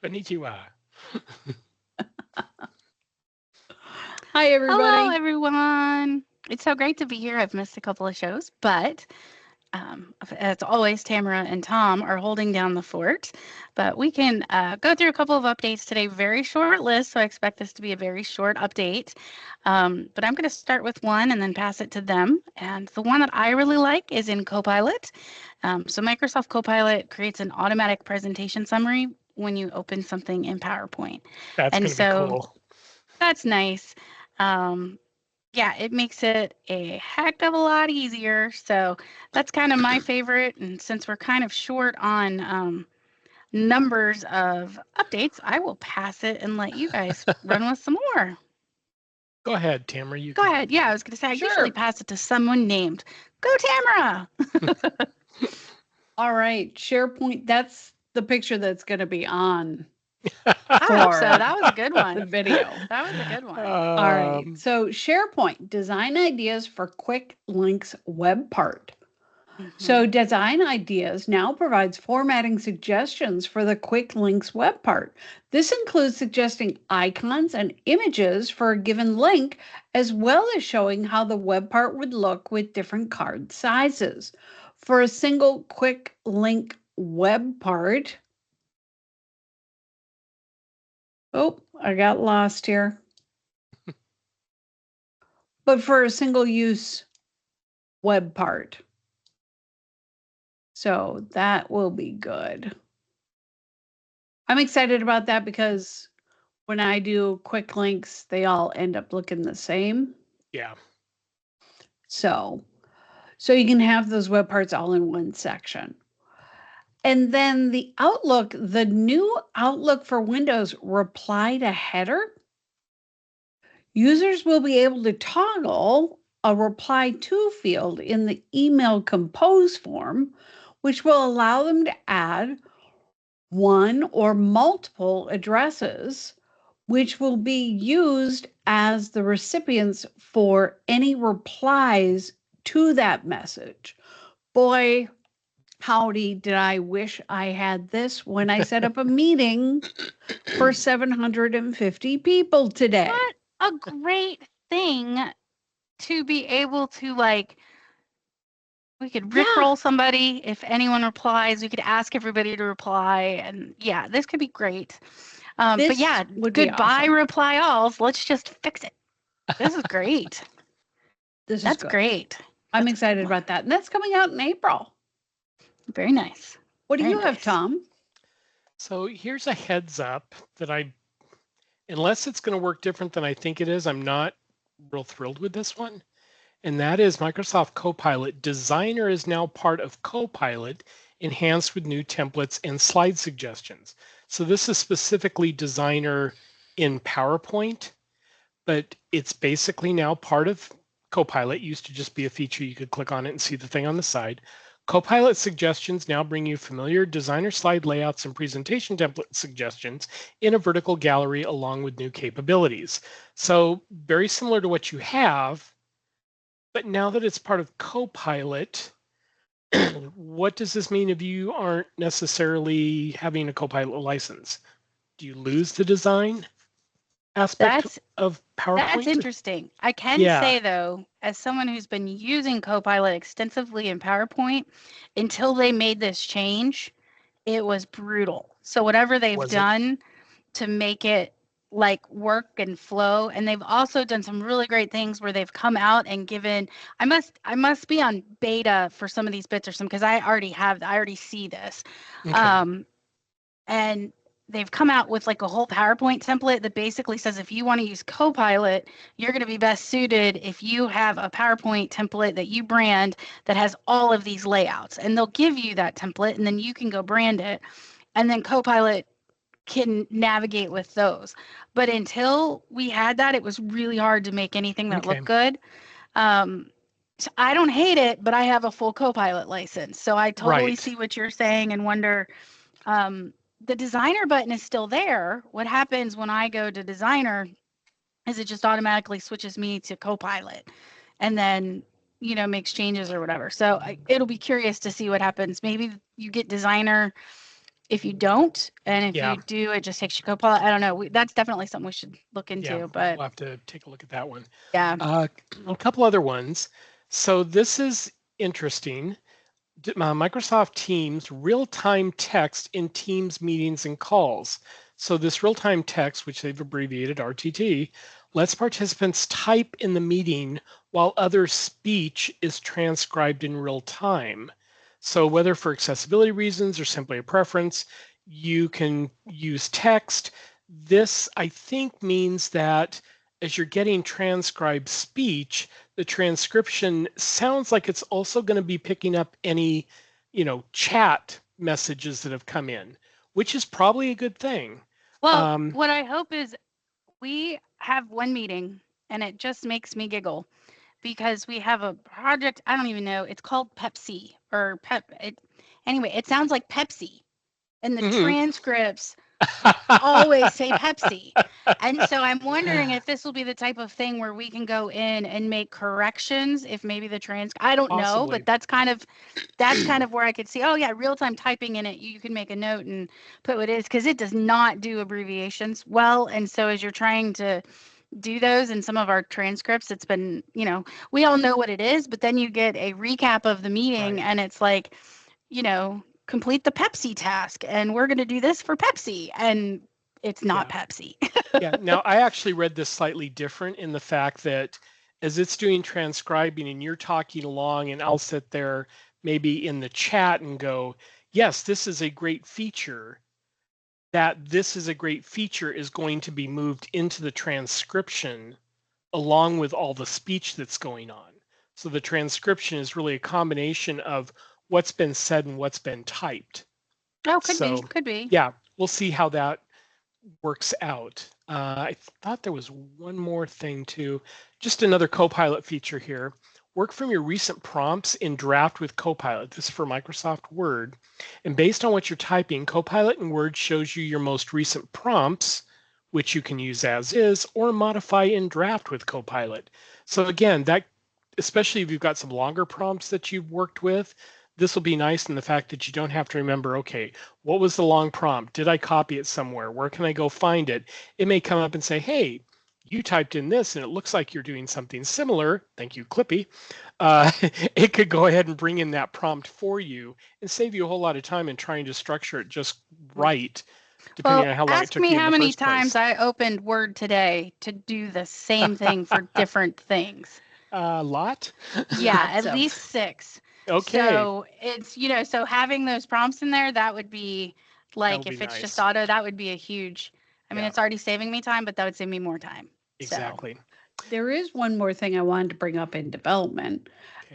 Konnichiwa. Hi, Hello, everybody. everyone. It's so great to be here. I've missed a couple of shows, but as always, Tamara and Tom are holding down the fort. But we can go through a couple of updates today. Very short list, so I expect this to be a very short update. But I'm going to start with one and then pass it to them. And the one that I really like is in Copilot. So Microsoft Copilot creates an automatic presentation summary when you open something in PowerPoint. That's And going to be so cool. that's nice. Um, yeah, it makes it a heck of a lot easier. So that's kind of my favorite. And since we're kind of short on numbers of updates, I will pass it and let you guys run with some more. Go ahead, Tamara. You Go can. ahead. Yeah, I was going to say, I usually Sure. pass it to someone named. Go, Tamara. All right. SharePoint. That's the picture that's going to be on I hope so. for That was a good the one. video. That was a good one. All right. um, So, SharePoint design ideas for quick links web part. Hmm. So, Design Ideas now provides formatting suggestions for the quick links web part. This includes suggesting icons and images for a given link, as well as showing how the web part would look with different card sizes. For a single quick link web part, oh, I got lost here. But for a single use web part. So that will be good. I'm excited about that because when I do quick links, they all end up looking the same. yeah. So, so you can have those web parts all in one section. And then the Outlook, the new Outlook for Windows reply to header, users will be able to toggle a reply to field in the email compose form, which will allow them to add one or multiple addresses, which will be used as the recipients for any replies to that message. Boy, howdy, did I wish I had this when I set up a meeting for 750 people today. What a great thing to be able to like we could Yeah, rickroll somebody if anyone replies. We could ask everybody to reply, and yeah, this could be great. But this yeah, would be goodbye awesome. reply alls. Let's just fix it. This is great. This is That's good. great. I'm That's a good excited one. about that. And that's coming out in April. Very nice. What do Very you have, nice. Tom? So here's a heads up that unless it's going to work different than I think it is, I'm not real thrilled with this one. And that is Microsoft Copilot. Designer is now part of Copilot, enhanced with new templates and slide suggestions. So this is specifically Designer in PowerPoint, but it's basically now part of Copilot. It used to just be a feature you could click on it and see the thing on the side. Copilot suggestions now bring you familiar designer slide layouts and presentation template suggestions in a vertical gallery along with new capabilities. So very similar to what you have, but now that it's part of Copilot, what does this mean if you aren't necessarily having a Copilot license? Do you lose the design aspect That's of that's PowerPoint? interesting. I can Yeah. say though, as someone who's been using Copilot extensively in PowerPoint, until they made this change, it was brutal. So whatever they've Was it? done to make it like work and flow, and they've also done some really great things where they've come out and given I must be on beta for some of these bits or some because I already see this. Okay. Um and they've come out with like a whole PowerPoint template that basically says if you want to use Copilot, you're going to be best suited if you have a PowerPoint template that you brand that has all of these layouts. And they'll give you that template and then you can go brand it. And then Copilot can navigate with those. But until we had that, it was really hard to make anything that Okay. looked good. Um, so I don't hate it, but I have a full Copilot license. So I totally Right. see what you're saying and wonder um, the designer button is still there. What happens when I go to designer is it just automatically switches me to Copilot and then, makes changes or whatever. So it'll be curious to see what happens. Maybe you get designer if you don't, and if Yeah. you do, it just takes your Copilot. I don't know. That's definitely something we should look into. Yeah, But we'll have to take a look at that one. yeah, A couple other ones. So this is interesting. Microsoft Teams real-time text in Teams meetings and calls. So this real-time text, which they've abbreviated RTT, lets participants type in the meeting while other speech is transcribed in real time. So whether for accessibility reasons or simply a preference, you can use text. This, I think, means that as you're getting transcribed speech, the transcription sounds like it's also going to be picking up any, chat messages that have come in, which is probably a good thing. well, what I hope is we have one meeting, and it just makes me giggle because we have a project. I don't even know. It's called Pepsi or Pep. Anyway, it sounds like Pepsi, and the transcripts always say Pepsi. And so I'm wondering if this will be the type of thing where we can go in and make corrections if maybe the I don't know, but that's kind of where I could see, oh yeah, real-time typing in it, you can make a note and put what it is, because it does not do abbreviations well. And so as you're trying to do those in some of our transcripts, it's been, we all know what it is, but then you get a recap of the meeting and it's like, complete the Pepsi task, and we're going to do this for Pepsi, and it's not Pepsi. Yeah. Now, I actually read this slightly different in the fact that as it's doing transcribing and you're talking along, and I'll sit there maybe in the chat and go, yes, this is a great feature, that this is a great feature is going to be moved into the transcription along with all the speech that's going on. So the transcription is really a combination of what's been said and what's been typed. Oh, could be. Yeah, we'll see how that works out. I thought there was one more thing too. Just another Copilot feature here. Work from your recent prompts in Draft with Copilot. This is for Microsoft Word. And based on what you're typing, Copilot in Word shows you your most recent prompts, which you can use as is or modify in Draft with Copilot. So again, that, especially if you've got some longer prompts that you've worked with, this will be nice in the fact that you don't have to remember, okay, what was the long prompt? Did I copy it somewhere? Where can I go find it? It may come up and say, hey, you typed in this and it looks like you're doing something similar. Thank you, Clippy. It could go ahead and bring in that prompt for you and save you a whole lot of time in trying to structure it just right, depending on how long it took you in the first place. Ask me how many times I opened Word today to do the same thing for different things. A lot? Yeah, at least 6. Okay. So it's, so having those prompts in there, that would be like, if it's just auto, that would be a huge, I mean, it's already saving me time, but that would save me more time. Exactly. So. There is one more thing I wanted to bring up in development,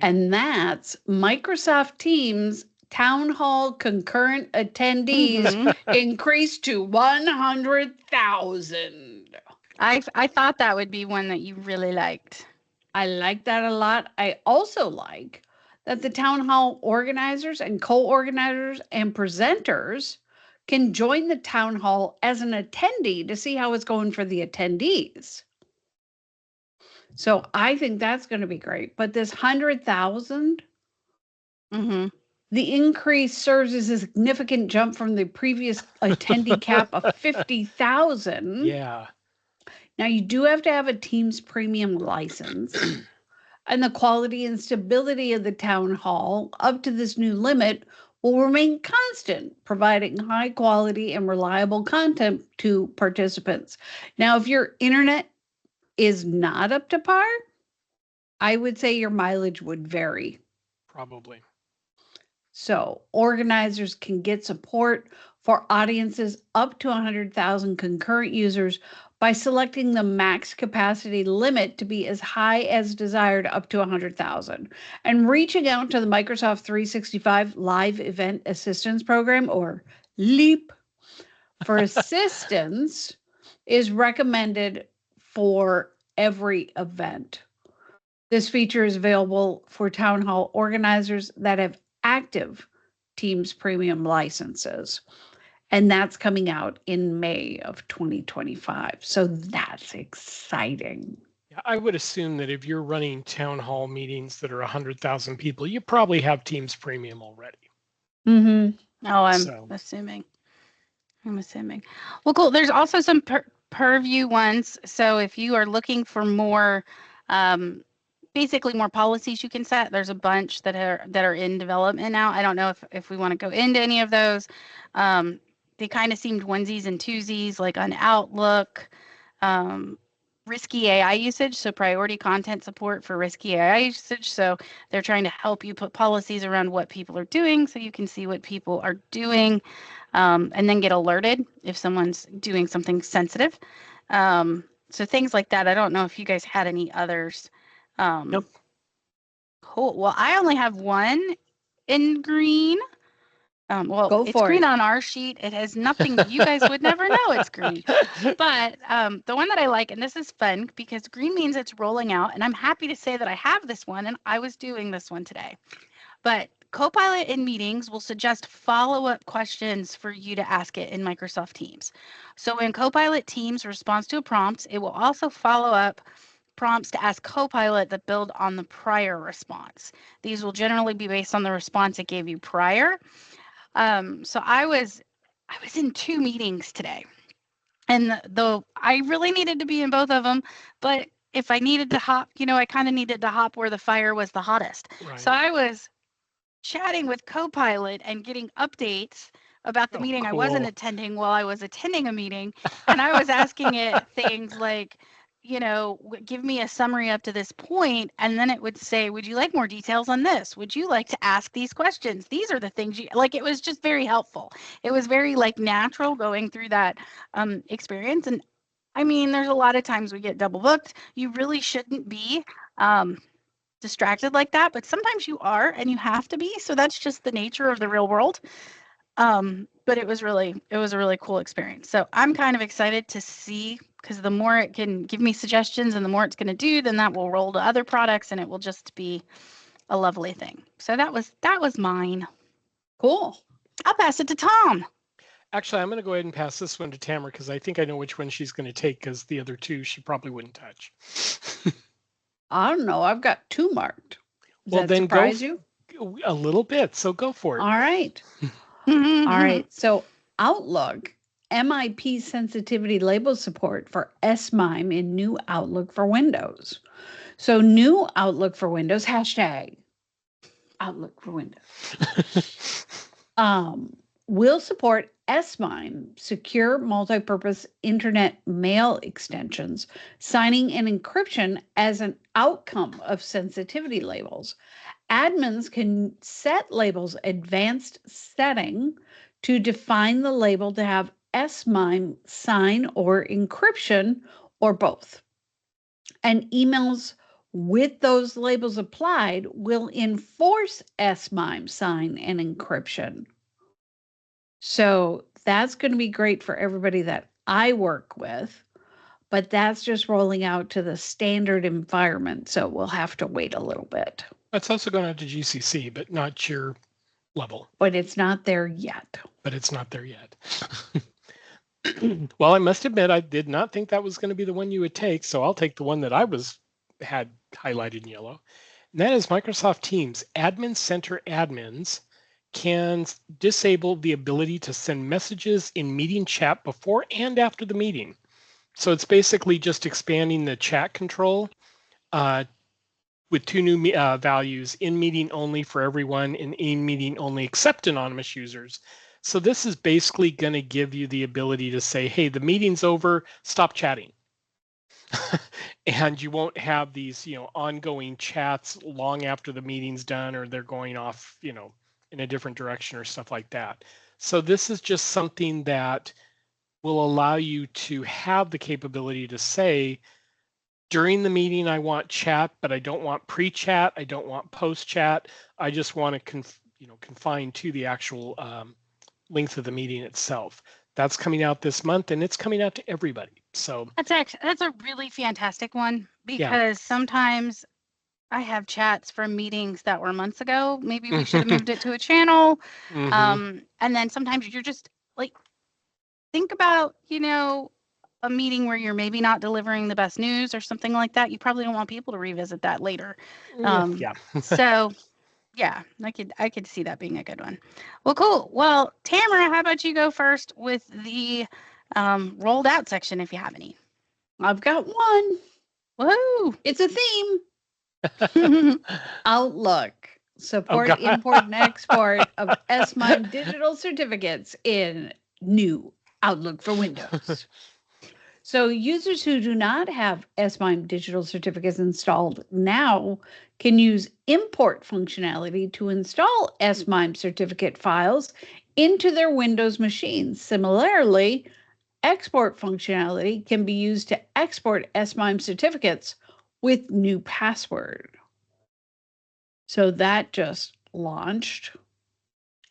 and that's Microsoft Teams Town Hall concurrent attendees increased to 100,000. I thought that would be one that you really liked. I like that a lot. I also like that the town hall organizers and co-organizers and presenters can join the town hall as an attendee to see how it's going for the attendees. So I think that's going to be great. But this 100,000, the increase serves as a significant jump from the previous attendee cap of 50,000. Yeah. Now you do have to have a Teams premium license. And the quality and stability of the town hall up to this new limit will remain constant, providing high quality and reliable content to participants. Now, if your internet is not up to par, I would say your mileage would vary. Probably. So organizers can get support for audiences up to 100,000 concurrent users by selecting the max capacity limit to be as high as desired, up to 100,000, and reaching out to the Microsoft 365 Live Event Assistance Program, or LEAP, for assistance is recommended for every event. This feature is available for town hall organizers that have active Teams premium licenses. And that's coming out in May of 2025. So that's exciting. Yeah, I would assume that if you're running town hall meetings that are 100,000 people, you probably have Teams Premium already. Oh, I'm assuming. I'm assuming. Well, cool. There's also some purview ones. So if you are looking for more, basically more policies you can set, there's a bunch that are in development now. I don't know if we want to go into any of those. They kind of seemed onesies and twosies, like on Outlook, risky AI usage, so priority content support for risky AI usage. So they're trying to help you put policies around what people are doing so you can see what people are doing, and then get alerted if someone's doing something sensitive. So things like that. I don't know if you guys had any others. Nope. Cool. Well, I only have one in green. Well, it's green on our sheet. It has nothing. You guys would never know it's green. But the one that I like, and this is fun because green means it's rolling out, and I'm happy to say that I have this one, and I was doing this one today. But Copilot in meetings will suggest follow-up questions for you to ask it in Microsoft Teams. So when Copilot Teams responds to a prompt, it will also follow up prompts to ask Copilot that build on the prior response. These will generally be based on the response it gave you prior. So I was in 2 meetings today, and though I really needed to be in both of them, but if I needed to hop, I kind of needed to hop where the fire was the hottest. Right. So I was chatting with Copilot and getting updates about the meeting I wasn't attending while I was attending a meeting, and I was asking it things like, give me a summary up to this point, and then it would say, would you like more details on this? Would you like to ask these questions? These are the things it was just very helpful. It was very natural going through that experience. And I mean, there's a lot of times we get double booked. You really shouldn't be distracted like that, but sometimes you are, and you have to be. So that's just the nature of the real world. But it was a really cool experience. So I'm kind of excited to see, because the more it can give me suggestions and the more it's going to do, then that will roll to other products, and it will just be a lovely thing. So that was mine. Cool. I'll pass it to Tom. Actually, I'm going to go ahead and pass this one to Tamara because I think I know which one she's going to take, because the other two she probably wouldn't touch. I don't know. I've got 2 marked. Does that surprise you? A little bit. So go for it. All right. All right. So Outlook, MIP sensitivity label support for SMIME in new Outlook for Windows. So new Outlook for Windows, hashtag Outlook for Windows, will support SMIME, secure multipurpose internet mail extensions, signing and encryption as an outcome of sensitivity labels. Admins can set labels advanced setting to define the label to have SMIME sign or encryption, or both. And emails with those labels applied will enforce SMIME sign and encryption. So that's going to be great for everybody that I work with, but that's just rolling out to the standard environment. So we'll have to wait a little bit. That's also going out to GCC, but not your level. But it's not there yet. Well, I must admit, I did not think that was going to be the one you would take, so I'll take the one that I had highlighted in yellow. And that is Microsoft Teams. Admin Center admins can disable the ability to send messages in meeting chat before and after the meeting. So it's basically just expanding the chat control with 2 new values: in meeting only for everyone and in meeting only except anonymous users. So this is basically going to give you the ability to say, hey, the meeting's over, stop chatting. And you won't have these, ongoing chats long after the meeting's done, or they're going off, in a different direction or stuff like that. So this is just something that will allow you to have the capability to say, during the meeting, I want chat, but I don't want pre-chat. I don't want post-chat. I just want to confine to the actual length of the meeting itself. That's coming out this month, and it's coming out to everybody. So that's a really fantastic one, because sometimes I have chats from meetings that were months ago. Maybe we should have moved it to a channel. And then sometimes you're just think about, a meeting where you're maybe not delivering the best news or something like that. You probably don't want people to revisit that later. So Yeah, I could see that being a good one. Well, cool. Well, Tamara, how about you go first with the rolled out section if you have any? I've got one. Whoa! It's a theme. Outlook. Support God. import and export of S-MIME digital certificates in new Outlook for Windows. So users who do not have S-MIME digital certificates installed now can use import functionality to install S-MIME certificate files into their Windows machines. Similarly, export functionality can be used to export S-MIME certificates with new password. So that just launched.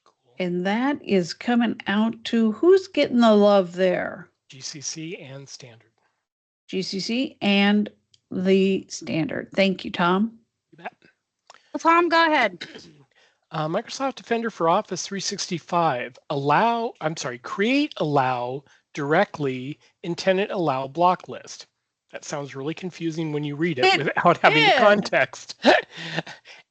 Cool. And that is coming out to who's getting the love there? GCC and standard. GCC and the standard. Thank you, Tom. You bet. Well, Tom, go ahead. Microsoft Defender for Office 365. Create, allow, directly in tenant allow block list. That sounds really confusing when you read it without having the context.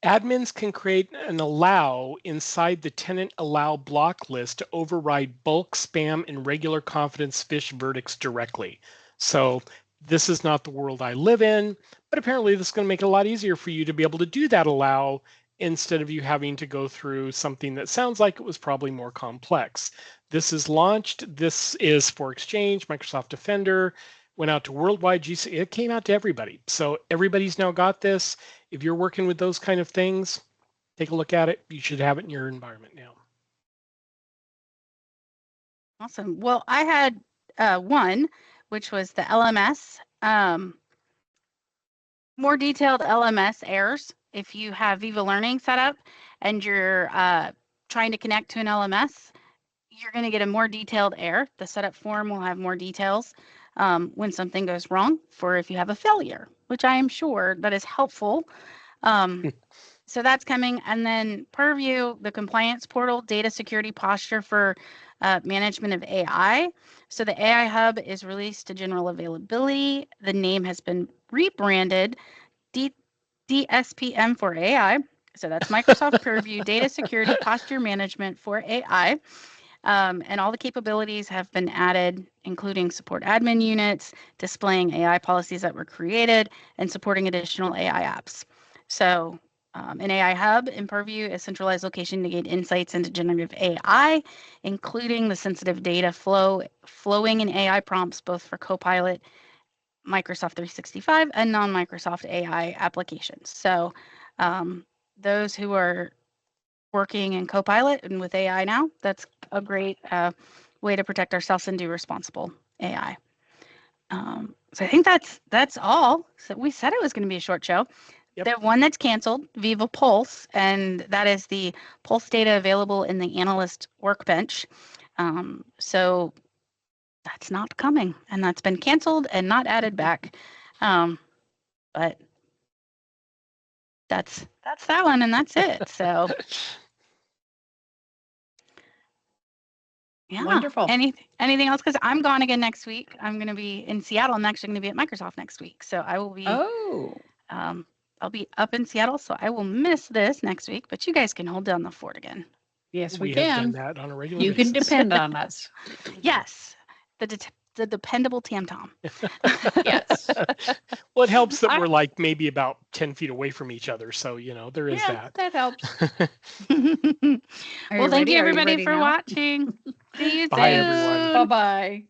Admins can create an allow inside the tenant allow block list to override bulk spam and regular confidence phish verdicts directly. So this is not the world I live in, but apparently this is going to make it a lot easier for you to be able to do that allow instead of you having to go through something that sounds like it was probably more complex. This is launched. This is for Exchange, Microsoft Defender, went out to worldwide GC. It came out to everybody. So everybody's now got this. If you're working with those kind of things, take a look at it. You should have it in your environment now. Awesome. Well, I had one, which was the LMS. More detailed LMS errors. If you have Viva Learning set up and you're trying to connect to an LMS, you're going to get a more detailed error. The setup form will have more details when something goes wrong for if you have a failure, which I am sure that is helpful. So that's coming. And then Purview, the compliance portal, data security posture for management of AI. So the AI Hub is released to general availability. The name has been rebranded DSPM for AI. So that's Microsoft Purview Data Security Posture Management for AI. And all the capabilities have been added, including support admin units, displaying AI policies that were created, and supporting additional AI apps. So an AI Hub in Purview is centralized location to gain insights into generative AI, including the sensitive data flowing in AI prompts, both for Copilot, Microsoft 365, and non-Microsoft AI applications. So those who are working in Copilot and with AI now, that's a great way to protect ourselves and do responsible AI. So I think that's all. So we said it was going to be a short show. Yep. The one that's canceled, Viva Pulse, and that is the Pulse data available in the analyst workbench. So that's not coming, and that's been canceled and not added back. But that's that one, and that's it. So yeah. Wonderful. Anything else? Because I'm gone again next week. I'm going to be in Seattle. I'm actually going to be at Microsoft next week, so I will be. Oh. I'll be up in Seattle, so I will miss this next week. But you guys can hold down the fort again. Yes, we have can. done that on a regular you basis. can depend on us. Yes, the dependable Tam Tom. Yes. Well, it helps that we're like maybe about 10 feet away from each other, so there is that. That helps. Well, thank you everybody for watching. See you soon. Bye, everyone. Bye-bye.